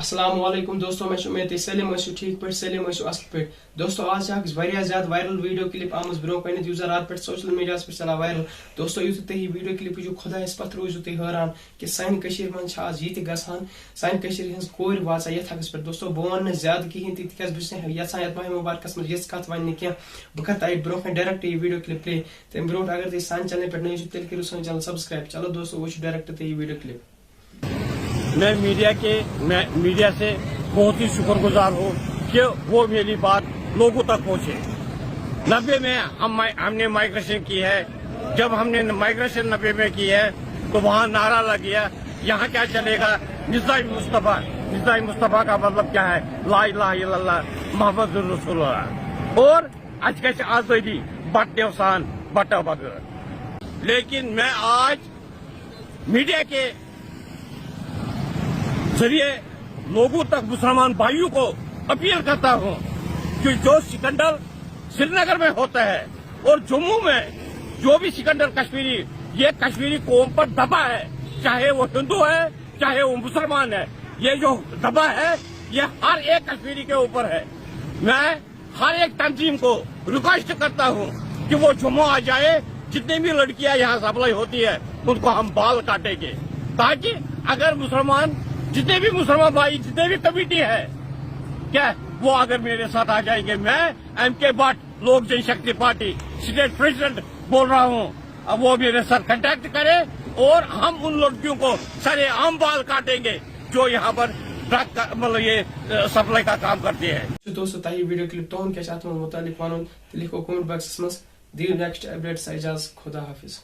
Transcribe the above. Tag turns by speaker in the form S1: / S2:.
S1: السلام علیکم دوستو میں امید سلیم ٹھیک پہ سلیم اصل پہ دوستو آج زیادہ وائرل ویڈیو کلپ آمت برو پہ یوز رات پہ سوشل میڈیا پہ چلان وائرل دوستو یوتھ تھی ویڈیو کلپ وچو خدایس پتھ روزو تھی حیران کہ سانہ من آج یہ گھان سانہ ہز کور واچان یتھ حقس پہ دوستو بہ ون زیادہ کہین تک بہت یژھان یتھ ماہ مبارکس من یہ کت ون کی بہ کر تہ برو ڈائریکٹ یہ ویڈیو کلپ پلے تمہ برو اگر تھی سان چینل پہ نئی تیل کرو سان چینل سبسکرائب چلو دوستو وچ ڈائریکٹ تھی یہ ویڈیو کلپ
S2: میں میڈیا سے بہت ہی شکر گزار ہوں کہ وہ میری بات لوگوں تک پہنچے 90 میں ہم نے مائگریشن کی ہے. جب ہم نے مائگریشن 90 میں کی ہے تو وہاں نعرہ لگ گیا یہاں کیا چلے گا نظام مصطفیٰ کا مطلب کیا ہے لا الہ الا اللہ محمد رسول اللہ اور اچھ گژھِ آزادی بٹنو سان بٹو بغیر. لیکن میں آج میڈیا کے ذریعے لوگوں تک مسلمان بھائیوں کو اپیل کرتا ہوں کہ جو سکندر سری نگر میں ہوتا ہے اور جموں میں جو بھی سکندر کشمیری یہ کشمیری قوم پر دبا ہے چاہے وہ ہندو ہے چاہے وہ مسلمان ہے یہ جو دبا ہے یہ ہر ایک کشمیری کے اوپر ہے. میں ہر ایک تنظیم کو ریکویسٹ کرتا ہوں کہ وہ جموں آ جائے جتنی بھی لڑکیاں یہاں سپلائی ہوتی ہے ان کو ہم بال کاٹیں گے تاکہ اگر مسلمان جتنے بھی مسلمان بھائی جتنے بھی کمیٹی ہے کیا وہ اگر میرے ساتھ آ جائیں گے. میں ایم کے بٹ لوک جن شکتی پارٹی اسٹیٹ پریزیڈنٹ بول رہا ہوں اب وہ میرے ساتھ کنٹیکٹ کرے اور ہم ان لڑکیوں کو سارے عام بال کاٹیں گے جو یہاں پر ڈرگ مطلب یہ سپلائی کا کام کرتے ہیں.
S1: دوستو تہ ویڈیو کلپ تہن کیا ات متعلق ون لکھو کمنٹ باکس مز دیو نیکسٹ اپڈیٹ اجازت خدا حافظ.